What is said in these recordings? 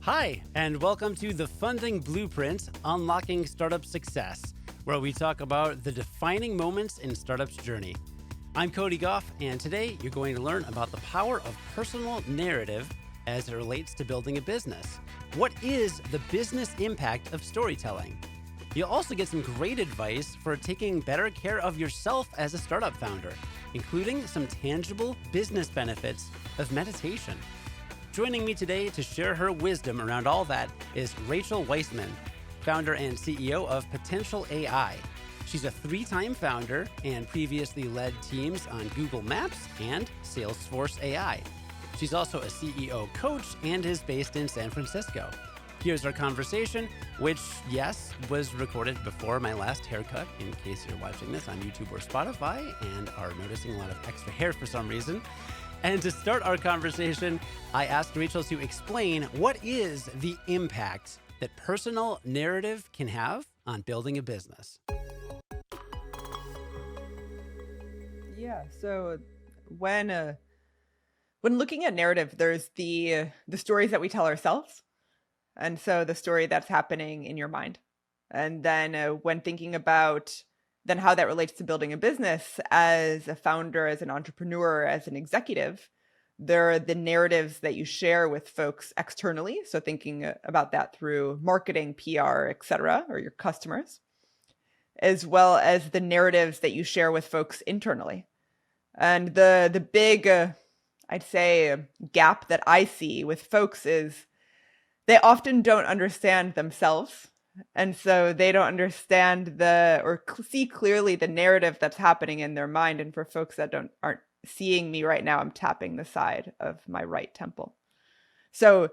Hi, and welcome to the Funding Blueprint, Unlocking Startup Success, where we talk about the defining moments in startup's journey. I'm Cody Goff, and today you're going to learn about the power of personal narrative as it relates to building a business. What is the business impact of storytelling? You'll also get some great advice for taking better care of yourself as a startup founder, including some tangible business benefits of meditation. Joining me today to share her wisdom around all that is Rachel Weissman, founder and CEO of Potential AI. She's a 3-time founder and previously led teams on Google Maps and Salesforce AI. She's also a CEO coach and is based in San Francisco. Here's our conversation, which, yes, was recorded before my last haircut, in case you're watching this on YouTube or Spotify and are noticing a lot of extra hair for some reason. And to start our conversation, I asked Rachel to explain what is the impact that personal narrative can have on building a business. Yeah, so when looking at narrative, there's the stories that we tell ourselves. And so the story that's happening in your mind. And then when thinking about then how that relates to building a business as a founder, as an entrepreneur, as an executive, there are the narratives that you share with folks externally. So thinking about that through marketing, PR, et cetera, or your customers, as well as the narratives that you share with folks internally. And the big, I'd say, gap that I see with folks is they often don't understand themselves. And so they don't understand or see clearly the narrative that's happening in their mind. And for folks that aren't seeing me right now, I'm tapping the side of my right temple. So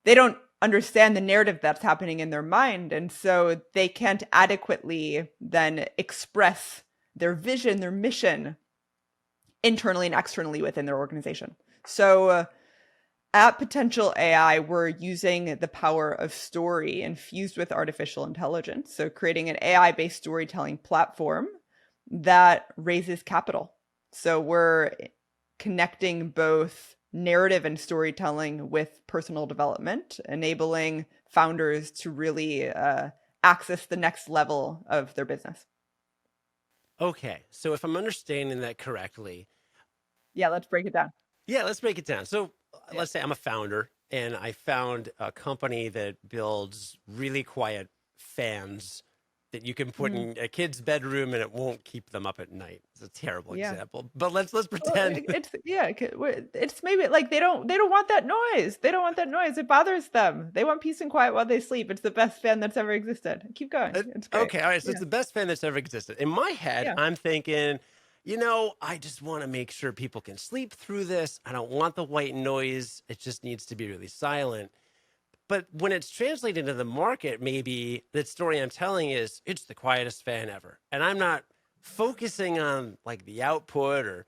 they don't understand the narrative that's happening in their mind. And so they can't adequately then express their vision, their mission internally and externally within their organization. So at Potential AI, we're using the power of story infused with artificial intelligence. So creating an AI-based storytelling platform that raises capital. So we're connecting both narrative and storytelling with personal development, enabling founders to really access the next level of their business. Okay, so if I'm understanding that correctly. Yeah, let's break it down. Yeah, let's break it down. So let's say I'm a founder and I found a company that builds really quiet fans that you can put in a kid's bedroom and it won't keep them up at night. It's a terrible example, but let's pretend. It's maybe like they don't want that noise. They don't want that noise. It bothers them. They want peace and quiet while they sleep. It's the best fan that's ever existed. Keep going. It's great. Okay, all right. So it's the best fan that's ever existed. In my head, I'm thinking, I just want to make sure people can sleep through this. I don't want the white noise. It just needs to be really silent. But when it's translated into the market, maybe the story I'm telling is it's the quietest fan ever. And I'm not focusing on like the output or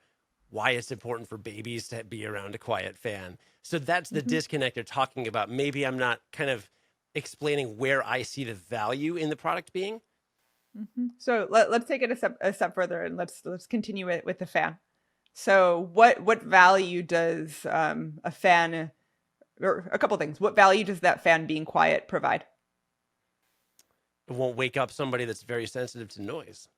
why it's important for babies to be around a quiet fan. So that's the disconnect you're talking about. Maybe I'm not kind of explaining where I see the value in the product being. So let's take it a step further and let's continue it with the fan. So what value does a fan, or a couple things, what value does that fan being quiet provide? It won't wake up somebody that's very sensitive to noise.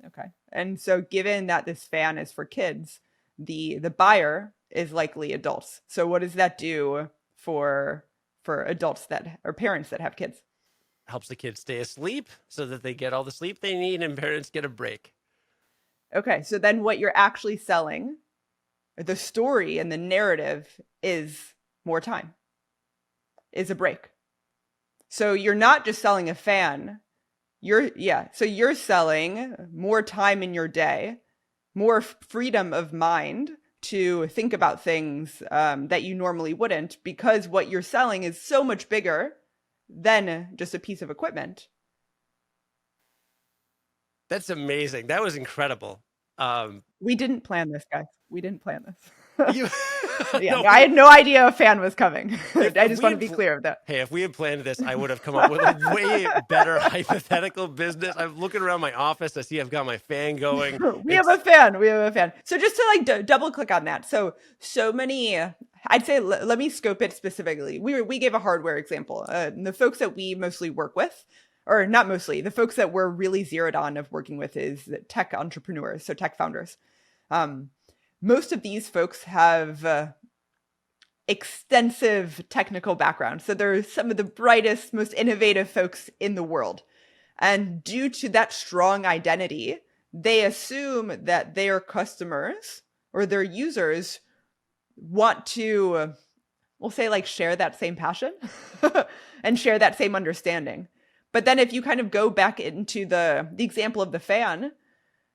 Okay. And so given that this fan is for kids, the buyer is likely adults. So what does that do for adults or parents that have kids? Helps the kids stay asleep so that they get all the sleep they need and parents get a break. Okay, so then what you're actually selling, the story and the narrative, is more time, is a break. So you're not just selling a fan. So you're selling more time in your day, more freedom of mind to think about things that you normally wouldn't, because what you're selling is so much bigger than just a piece of equipment. That's amazing. That was incredible. We didn't plan this, guys. We didn't plan this. No, I had no idea a fan was coming. I just want to be clear of that. Hey, if we had planned this, I would have come up with a way better hypothetical business. I'm looking around my office. I see I've got my fan going. We have a fan. So just to double click on that. So many I'd say let me scope it specifically. We gave a hardware example. The folks that we mostly work with, or not mostly, the folks that we're really zeroed on of working with is tech entrepreneurs, so tech founders. Um, Most of these folks have extensive technical background. So they're some of the brightest, most innovative folks in the world. And due to that strong identity, they assume that their customers or their users want to, we'll say, like, share that same passion and share that same understanding. But then if you kind of go back into the example of the fan,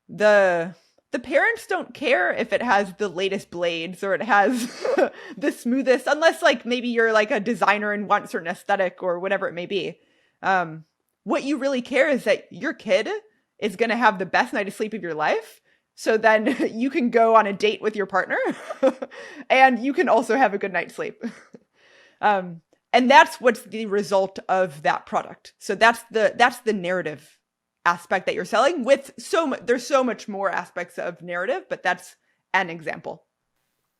the parents don't care if it has the latest blades or it has the smoothest, unless like maybe you're like a designer and want a certain aesthetic or whatever it may be. What you really care is that your kid is going to have the best night of sleep of your life. So then you can go on a date with your partner and you can also have a good night's sleep. And that's what's the result of that product. So that's the narrative aspect that you're selling with. There's so much more aspects of narrative, but that's an example.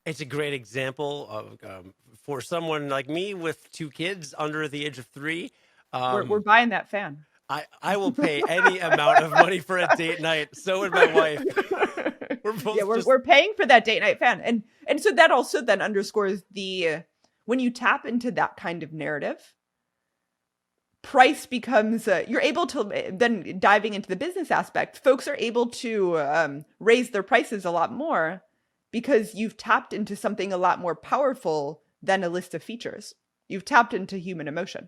It's a great example of for someone like me with two kids under the age of 3. We're buying that fan. I will pay any amount of money for a date night. So would my wife. We're both we're paying for that date night fan. And so that also then underscores when you tap into that kind of narrative, price becomes, you're able to, then diving into the business aspect, folks are able to raise their prices a lot more because you've tapped into something a lot more powerful than a list of features. You've tapped into human emotion.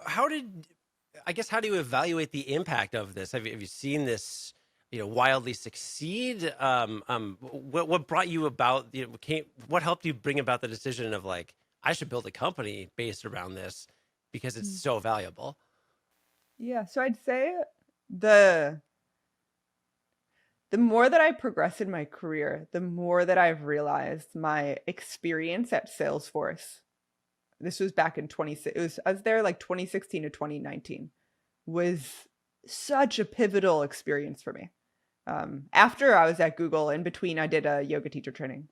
How do you evaluate the impact of this? Have you seen this, wildly succeed? What brought you about, what helped you bring about the decision of like, I should build a company based around this because it's so valuable? Yeah. So I'd say the more that I progress in my career, the more that I've realized my experience at Salesforce, this was back in I was there like 2016 to 2019, was such a pivotal experience for me. After I was at Google, in between I did a yoga teacher training.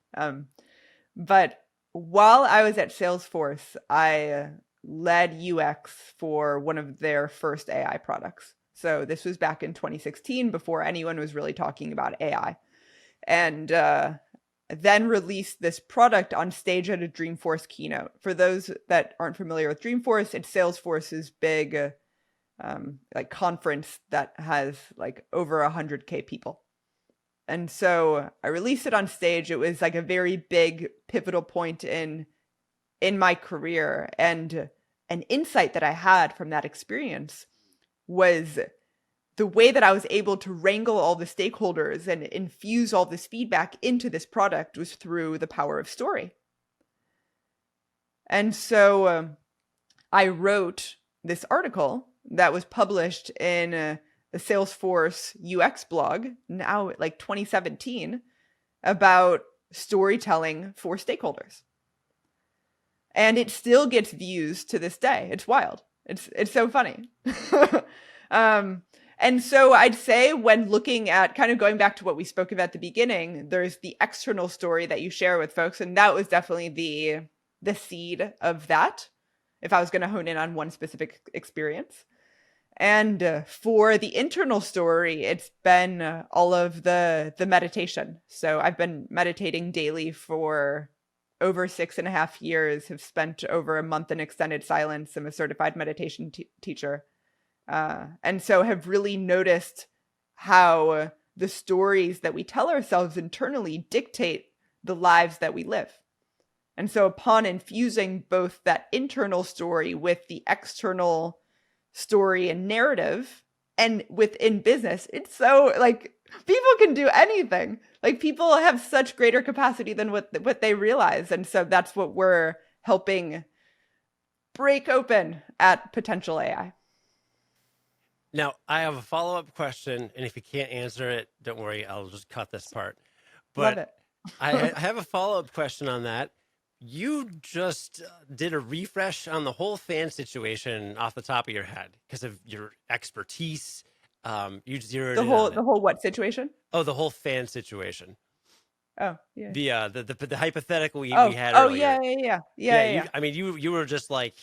But while I was at Salesforce, I led UX for one of their first AI products. So this was back in 2016, before anyone was really talking about AI. And then released this product on stage at a Dreamforce keynote. For those that aren't familiar with Dreamforce, it's Salesforce's big like conference that has like over 100K people. And so I released it on stage. It was like a very big pivotal point in my career. And an insight that I had from that experience was the way that I was able to wrangle all the stakeholders and infuse all this feedback into this product was through the power of story. And so I wrote this article that was published in the Salesforce UX blog, now like 2017, about storytelling for stakeholders. And it still gets views to this day. It's wild. It's so funny. And so I'd say, when looking at kind of going back to what we spoke about at the beginning, there's the external story that you share with folks. And that was definitely the seed of that, if I was going to hone in on one specific experience. And for the internal story, it's been all of the meditation. So I've been meditating daily for over 6.5 years, have spent over a month in extended silence. I'm a certified meditation teacher. And so have really noticed how the stories that we tell ourselves internally dictate the lives that we live. And so upon infusing both that internal story with the external story and narrative, and within business, it's so like people can do anything. Like people have such greater capacity than what they realize. And so that's what we're helping break open at Potential AI. Now, I have a follow-up question, and if you can't answer it, don't worry, I'll just cut this part. But Love it. I have a follow-up question on that. You just did a refresh on the whole fan situation off the top of your head because of your expertise. You zeroed in on it. The whole what situation? Oh, the whole fan situation. Oh, yeah. The hypothetical we Oh, had oh, yeah, earlier. yeah, yeah, Yeah, yeah, yeah, I mean, you were just like,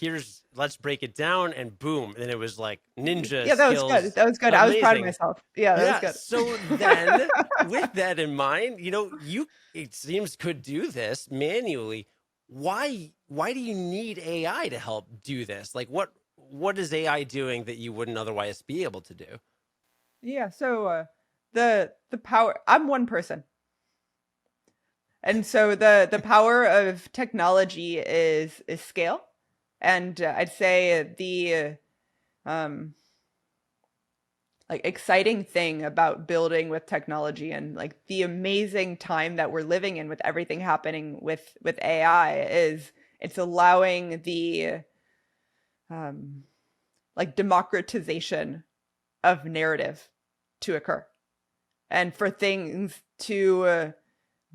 let's break it down, and boom, and it was like yeah. ninja Yeah, that was good. skills, That was good. I was proud of amazing. myself. Yeah, that was Yeah. good. So then, with that in mind, you it seems could do this manually. Why do you need AI to help do this? Like, what is AI doing that you wouldn't otherwise be able to do? Yeah, so the power, I'm one person. And so the power of technology is scale. And I'd say the um like exciting thing about building with technology and like the amazing time that we're living in with everything happening with AI is it's allowing the um like democratization of narrative to occur and for things to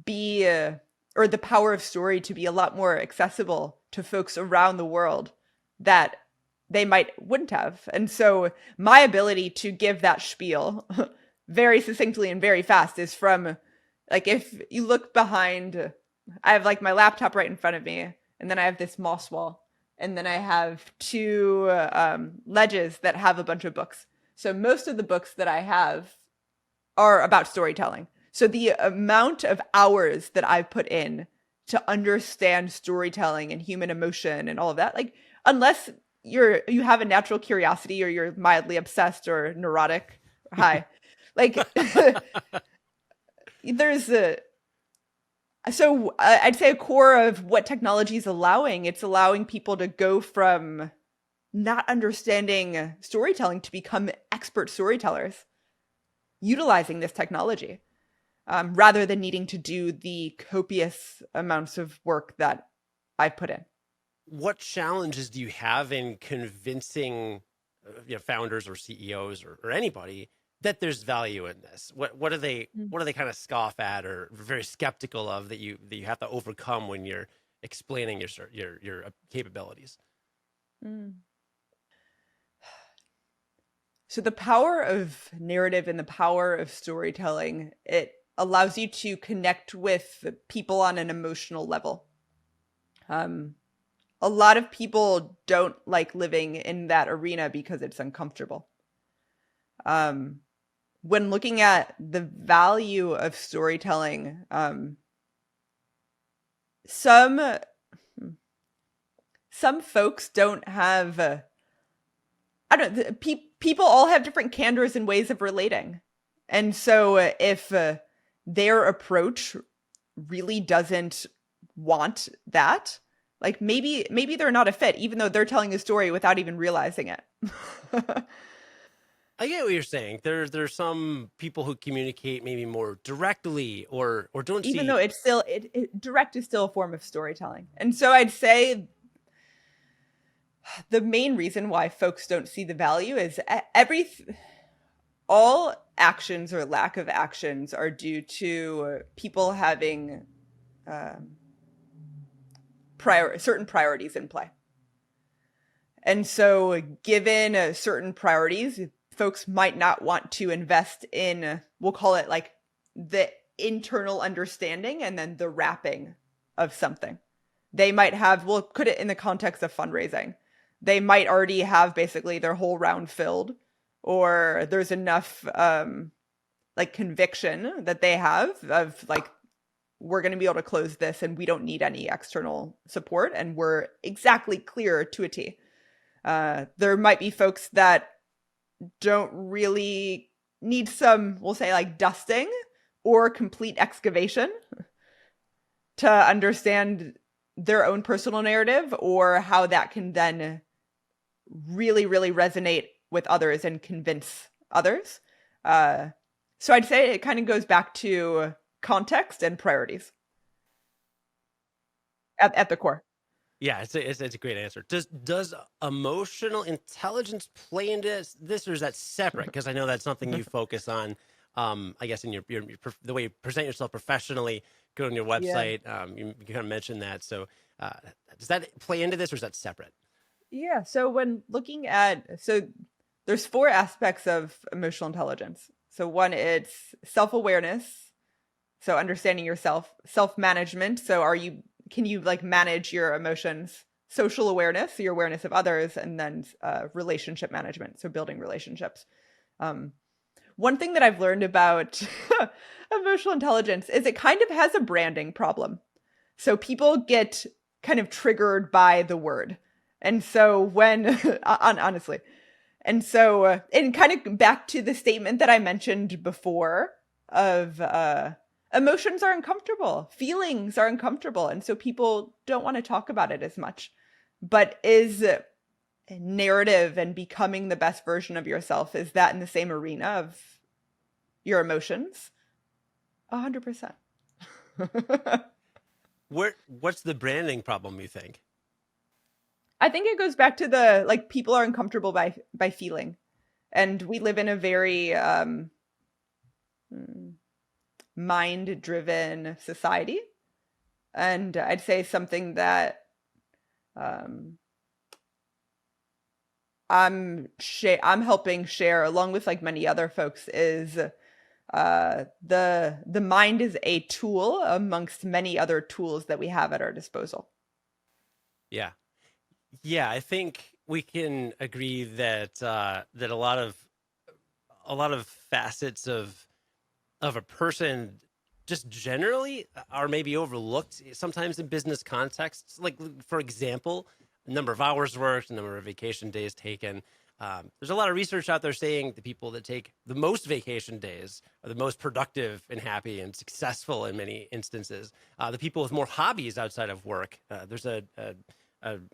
be or the power of story to be a lot more accessible to folks around the world that they wouldn't have. And so my ability to give that spiel very succinctly and very fast is from like if you look behind, I have like my laptop right in front of me, and then I have this moss wall, and then I have two ledges that have a bunch of books. So most of the books that I have are about storytelling. So the amount of hours that I've put in to understand storytelling and human emotion and all of that, like unless you have a natural curiosity or you're mildly obsessed or neurotic, hi, like there's a so I'd say a core of what technology is allowing, it's allowing people to go from not understanding storytelling to become expert storytellers utilizing this technology. Rather than needing to do the copious amounts of work that I put in. What challenges do you have in convincing founders or CEOs or anybody that there's value in this? What do they kind of scoff at or very skeptical of that you have to overcome when you're explaining your capabilities? Mm. So the power of narrative and the power of storytelling, it allows you to connect with people on an emotional level. A lot of people don't like living in that arena because it's uncomfortable. When looking at the value of storytelling, some folks don't have I don't know, people all have different candors and ways of relating. And so if their approach really doesn't want that, like maybe they're not a fit, even though they're telling a story without even realizing it. I get what you're saying. There's some people who communicate maybe more directly or don't Even though see. it's still direct is still a form of storytelling. And so I'd say the main reason why folks don't see the value is all actions or lack of actions are due to people having certain priorities in play. And so given certain priorities, folks might not want to invest in, we'll call it like the internal understanding and then the wrapping of something. They might have, we'll put it in the context of fundraising. They might already have basically their whole round filled, or there's enough like conviction that they have of like, we're going to be able to close this and we don't need any external support. And we're exactly clear to a T. There might be folks that don't really need some, we'll say like dusting or complete excavation to understand their own personal narrative or how that can then really, really resonate with others and convince others. So I'd say it kind of goes back to context and priorities at the core. Yeah, it's a great answer. Does emotional intelligence play into this, or is that separate? Because I know that's something you focus on. I guess in the way you present yourself professionally, go on your Yeah. website. You kind of mentioned that. So does that play into this, or is that separate? Yeah. So when looking at, so there's four aspects of emotional intelligence. So one, it's self-awareness, So understanding yourself, self-management. So can you like manage your emotions, social awareness, so your awareness of others, and then relationship management. So building relationships. Um, One thing that I've learned about emotional intelligence is it kind of has a branding problem. So people get kind of triggered by the word. And so honestly, and so, and kind of back to the statement that I mentioned before of emotions are uncomfortable, feelings are uncomfortable. And so people don't want to talk about it as much. But is narrative and becoming the best version of yourself, is that in the same arena of your emotions? 100%. What's the branding problem, you think? I think it goes back to the like people are uncomfortable by feeling. And we live in a very mind-driven society. And I'd say something that um, I'm helping share along with like many other folks is the mind is a tool amongst many other tools that we have at our disposal. Yeah. Yeah, I think we can agree that that a lot of facets of a person just generally are maybe overlooked sometimes in business contexts. Like, for example, the number of hours worked, the number of vacation days taken. There's a lot of research out there saying the people that take the most vacation days are the most productive and happy and successful in many instances. The people with more hobbies outside of work. There's an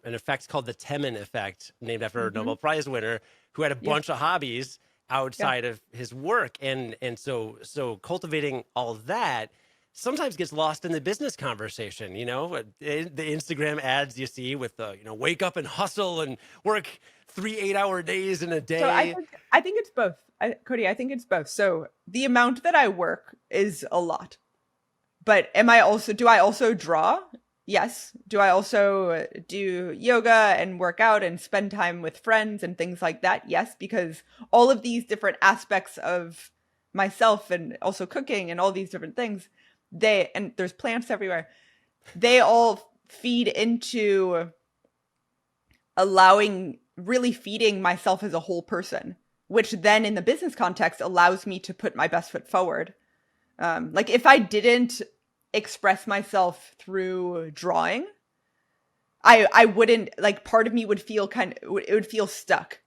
effect called the Temin effect, named after a Mm-hmm. Nobel Prize winner who had a Yeah. bunch of hobbies Yeah. outside of his work, and so cultivating all of that sometimes gets lost in the business conversation. The Instagram ads you see with the wake up and hustle and work 3 8-hour days in a So day. I think it's both. Cody, I think it's both. So the amount that I work is a lot. But do I also draw? Yes. Do I also do yoga and work out and spend time with friends and things like that? Yes, because all of these different aspects of myself and also cooking and all these different things, and there's plants everywhere. They all feed into really feeding myself as a whole person, which then in the business context allows me to put my best foot forward. Like if I didn't express myself through drawing, I wouldn't like part of me would feel it would feel stuck.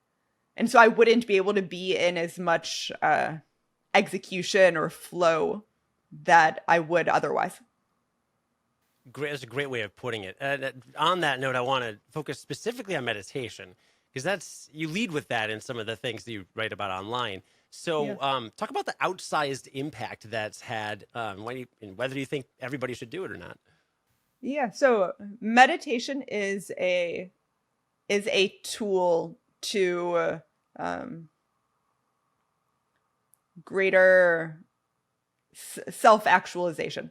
And so I wouldn't be able to be in as much execution or flow that I would otherwise. Great, that's a great way of putting it. On that note, I want to focus specifically on meditation, because that's you lead with that in some of the things that you write about online. Yeah. So, talk about the outsized impact that's had. And whether you think everybody should do it or not. Yeah. So meditation is a tool to greater self-actualization.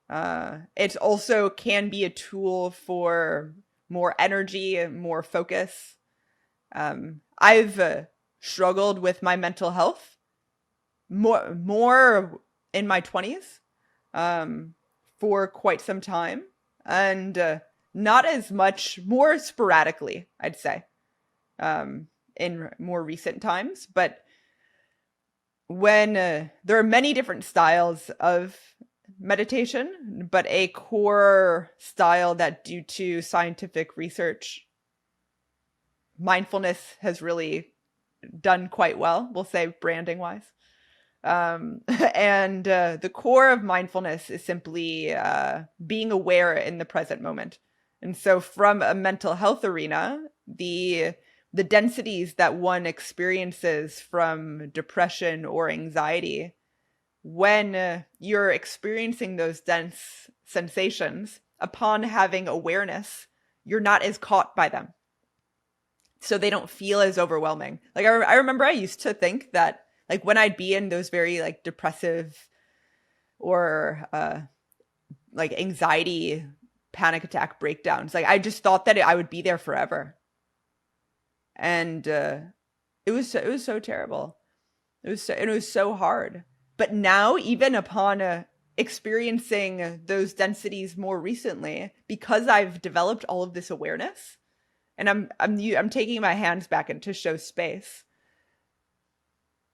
It also can be a tool for more energy, more focus. I've struggled with my mental health more in my 20s for quite some time, and not as much, more sporadically, I'd say, in more recent times. But when there are many different styles of meditation, but a core style that, due to scientific research, mindfulness has really done quite well, we'll say branding wise. And the core of mindfulness is simply being aware in the present moment. And so from a mental health arena, the densities that one experiences from depression or anxiety, when you're experiencing those dense sensations, upon having awareness, you're not as caught by them. So they don't feel as overwhelming. Like I remember I used to think that like when I'd be in those very like depressive or like anxiety panic attack breakdowns, like I just thought that I would be there forever. And it was so terrible. It was so hard. But now, even upon experiencing those densities more recently, because I've developed all of this awareness, and I'm taking my hands back into show space,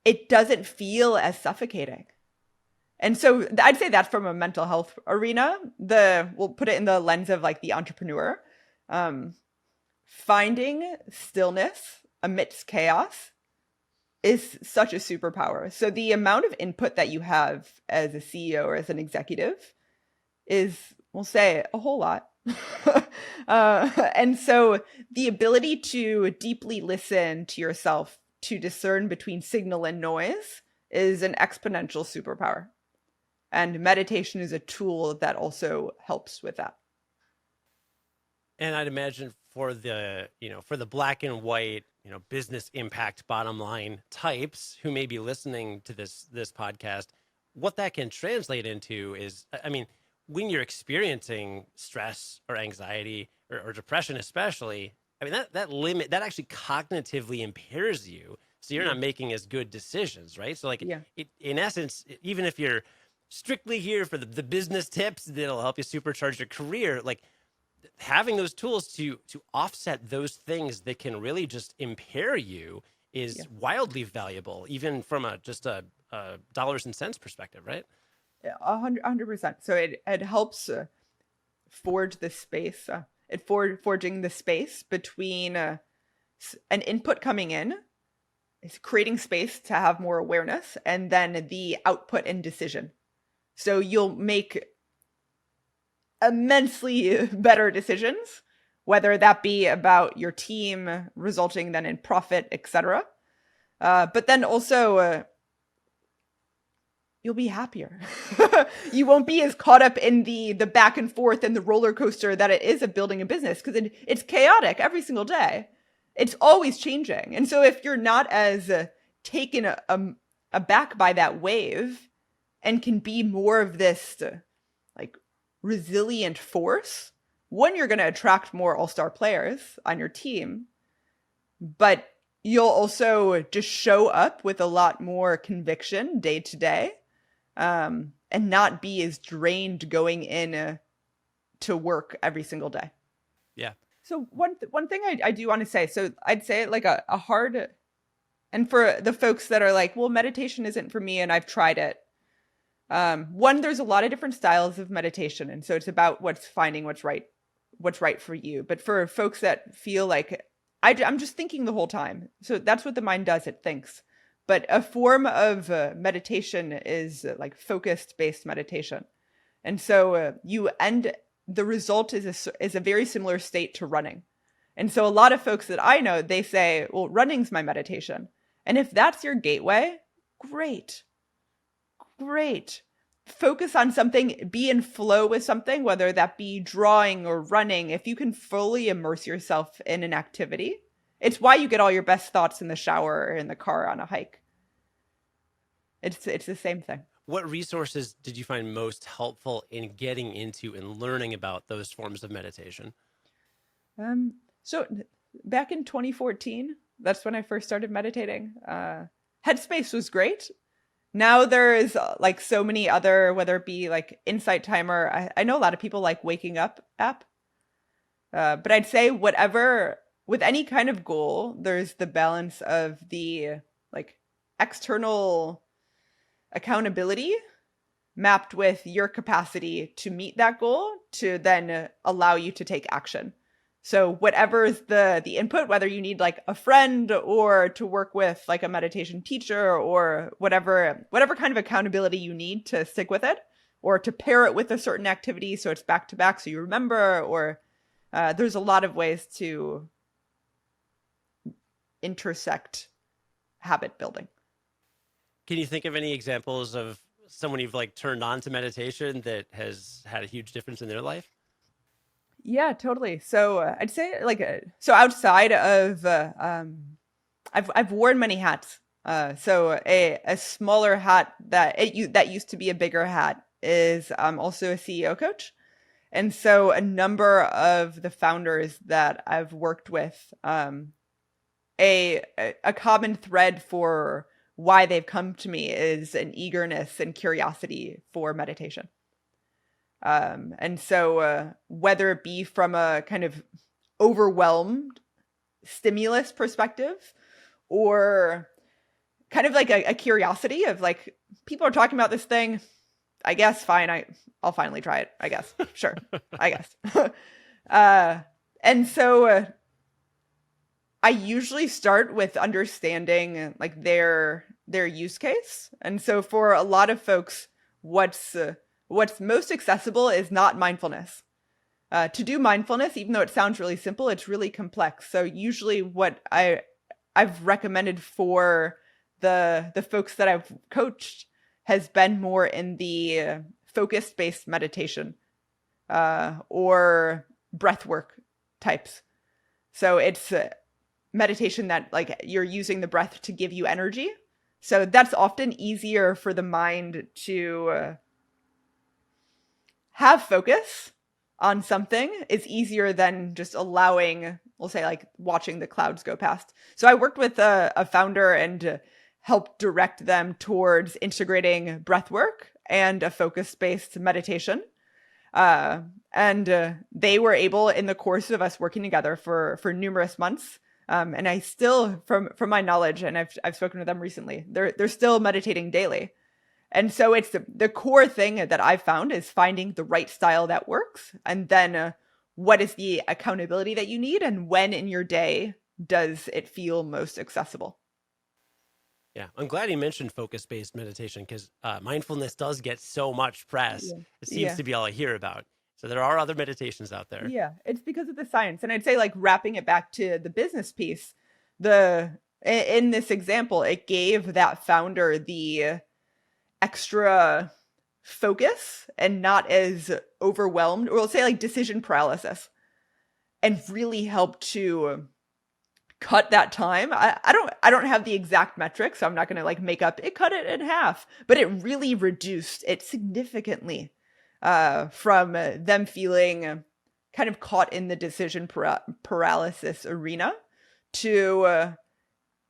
it doesn't feel as suffocating. And so I'd say that's from a mental health arena. We'll put it in the lens of like the entrepreneur. Finding stillness amidst chaos is such a superpower. So the amount of input that you have as a CEO or as an executive is, we'll say, a whole lot. And so the ability to deeply listen to yourself, to discern between signal and noise, is an exponential superpower. And meditation is a tool that also helps with that. And I'd imagine for the black and white, business impact bottom line types who may be listening to this podcast, what that can translate into is, I mean, when you're experiencing stress or anxiety or depression, especially, I mean, that actually cognitively impairs you. So you're not making as good decisions, right? So in essence, even if you're strictly here for the business tips that'll help you supercharge your career, like having those tools to offset those things that can really just impair you is wildly valuable, even from just a dollars and cents perspective, right? Yeah, 100%. So it helps forge the space, forging the space between an input coming in, is creating space to have more awareness, and then the output and decision. So you'll make immensely better decisions, whether that be about your team resulting then in profit, etc. But then also you'll be happier. You won't be as caught up in the back and forth and the roller coaster that it is of building a business, because it's chaotic every single day. It's always changing. And so if you're not as taken aback by that wave and can be more of this like resilient force, one, you're going to attract more all-star players on your team, but you'll also just show up with a lot more conviction day to day, and not be as drained going in to work every single day. Yeah. So one thing I do want to say, so I'd say like a hard, and for the folks that are like, well, meditation isn't for me and I've tried it. One, there's a lot of different styles of meditation. And so it's about finding what's right for you. But for folks that feel like I'm just thinking the whole time. So that's what the mind does. It thinks. But a form of meditation is like focused based meditation. And so the result is a very similar state to running. And so a lot of folks that I know, they say, well, running's my meditation. And if that's your gateway, great. Focus on something, be in flow with something, whether that be drawing or running. If you can fully immerse yourself in an activity, it's why you get all your best thoughts in the shower or in the car on a hike. It's the same thing. What resources did you find most helpful in getting into and learning about those forms of meditation? So back in 2014, that's when I first started meditating. Headspace was great. Now there is like so many other, whether it be like Insight Timer. I know a lot of people like Waking Up app. But I'd say whatever, with any kind of goal, there's the balance of the like external accountability mapped with your capacity to meet that goal to then allow you to take action. So whatever is the input, whether you need like a friend or to work with like a meditation teacher or whatever kind of accountability you need to stick with it, or to pair it with a certain activity so it's back to back so you remember, or there's a lot of ways to intersect habit building. Can you think of any examples of someone you've like turned on to meditation that has had a huge difference in their life? Yeah, totally. So I'd say so outside of, I've worn many hats. So a smaller hat that used to be a bigger hat is also a CEO coach. And so a number of the founders that I've worked with, a common thread for why they've come to me is an eagerness and curiosity for meditation. And so whether it be from a kind of overwhelmed stimulus perspective, or kind of like a curiosity of like, people are talking about this thing, I guess, fine, I'll finally try it, I guess. Sure, I guess. And so I usually start with understanding like their use case. And so for a lot of folks, what's most accessible is not mindfulness. To do mindfulness, even though it sounds really simple, it's really complex. So usually what I've recommended for the folks that I've coached has been more in the focus-based meditation or breath work types. So it's meditation that like you're using the breath to give you energy. So that's often easier for the mind to have focus on something. Is easier than just allowing, we'll say, like watching the clouds go past. So I worked with a founder and helped direct them towards integrating breath work and a focus-based meditation. And they were able, in the course of us working together for numerous months, and I still, from my knowledge, and I've spoken to them recently, they're still meditating daily. And so it's the core thing that I've found is finding the right style that works, and then what is the accountability that you need, and when in your day does it feel most accessible. Yeah, I'm glad you mentioned focus-based meditation, because mindfulness does get so much press. Yeah. It seems to be all I hear about. So there are other meditations out there. Yeah, it's because of the science. And I'd say, like, wrapping it back to the business piece, in this example, it gave that founder the extra focus and not as overwhelmed, or we'll say like decision paralysis, and really helped to cut that time. I don't have the exact metric, so I'm not going to like make up it cut it in half, but it really reduced it significantly from them feeling kind of caught in the decision paralysis arena to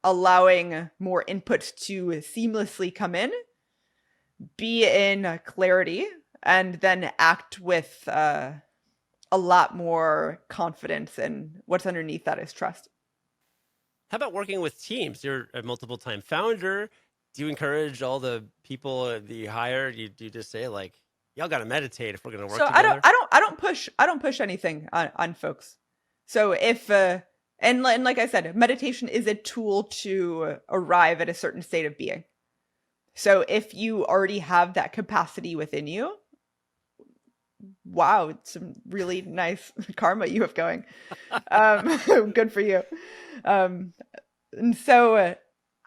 allowing more inputs to seamlessly come in, be in clarity, and then act with a lot more confidence. And what's underneath that is trust. How about working with teams? You're a multiple time founder. Do you encourage all the people that you hire? Do you just say like, y'all got to meditate if we're going to work So together? I don't push anything on folks. So if and like I said, meditation is a tool to arrive at a certain state of being. So if you already have that capacity within you, wow, it's some really nice karma you have going. Good for you. And so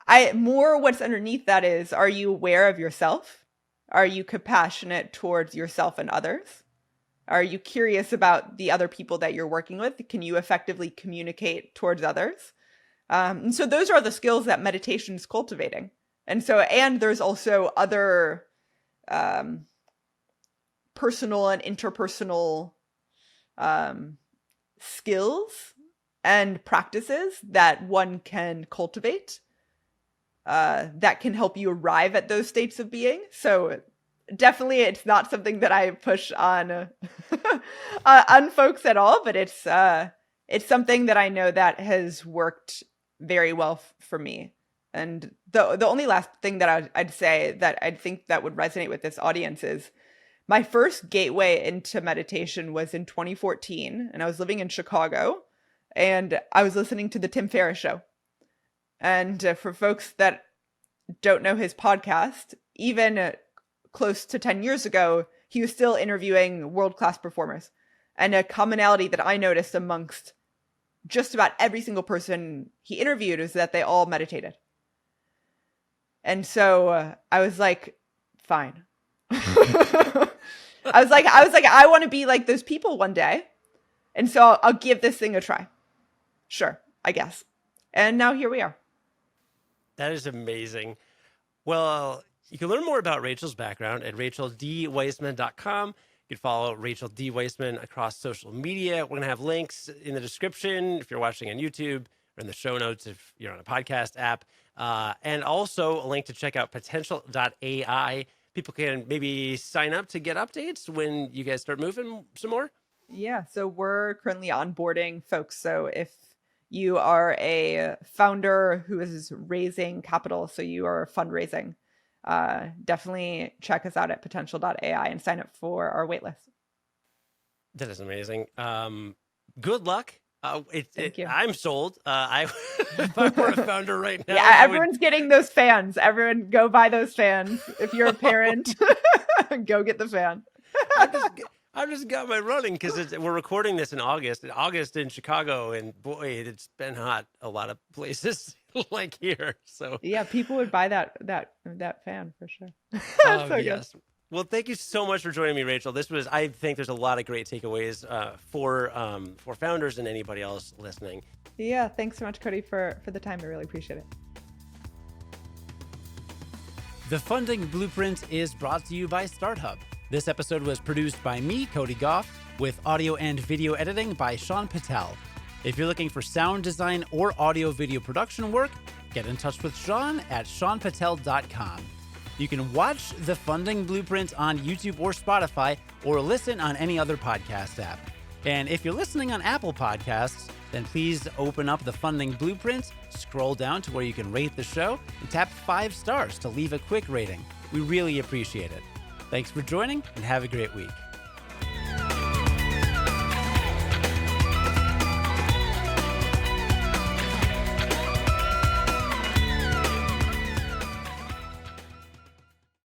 what's underneath that is, are you aware of yourself? Are you compassionate towards yourself and others? Are you curious about the other people that you're working with? Can you effectively communicate towards others? And so those are the skills that meditation is cultivating. And so, and there's also other personal and interpersonal skills and practices that one can cultivate that can help you arrive at those states of being. So definitely it's not something that I push on on folks at all, but it's something that I know that has worked very well for me. And the only last thing that I'd say that I think that would resonate with this audience is, my first gateway into meditation was in 2014, and I was living in Chicago, and I was listening to the Tim Ferriss Show. And for folks that don't know his podcast, even close to 10 years ago, he was still interviewing world-class performers. And a commonality that I noticed amongst just about every single person he interviewed is that they all meditated. And so I was like, fine. I was like, I want to be like those people one day. And so I'll give this thing a try. Sure, I guess. And now here we are. That is amazing. Well, you can learn more about Rachel's background at racheldweissman.com. You can follow Rachel D. Weissman across social media. We're going to have links in the description if you're watching on YouTube, or in the show notes if you're on a podcast app. And also a link to check out potential.ai. People can maybe sign up to get updates when you guys start moving some more. Yeah, so we're currently onboarding folks. So if you are a founder who is raising capital, so you are fundraising, definitely check us out at potential.ai and sign up for our waitlist. That is amazing. Good luck. Thank you. I'm sold. If I were a founder right now, Yeah, everyone's getting those fans. Everyone go buy those fans. If you're a parent, go get the fan. I've just got my running because we're recording this in August in Chicago, and boy, it's been hot a lot of places like here. So yeah, people would buy that fan for sure. So yes. Good. Well, thank you so much for joining me, Rachel. I think there's a lot of great takeaways for founders and anybody else listening. Yeah, thanks so much, Cody, for the time. I really appreciate it. The Funding Blueprint is brought to you by StartHub. This episode was produced by me, Cody Goff, with audio and video editing by Sean Patel. If you're looking for sound design or audio video production work, get in touch with Sean at seanpatel.com. You can watch The Funding Blueprint on YouTube or Spotify, or listen on any other podcast app. And if you're listening on Apple Podcasts, then please open up The Funding Blueprint, scroll down to where you can rate the show, and tap 5 stars to leave a quick rating. We really appreciate it. Thanks for joining, and have a great week.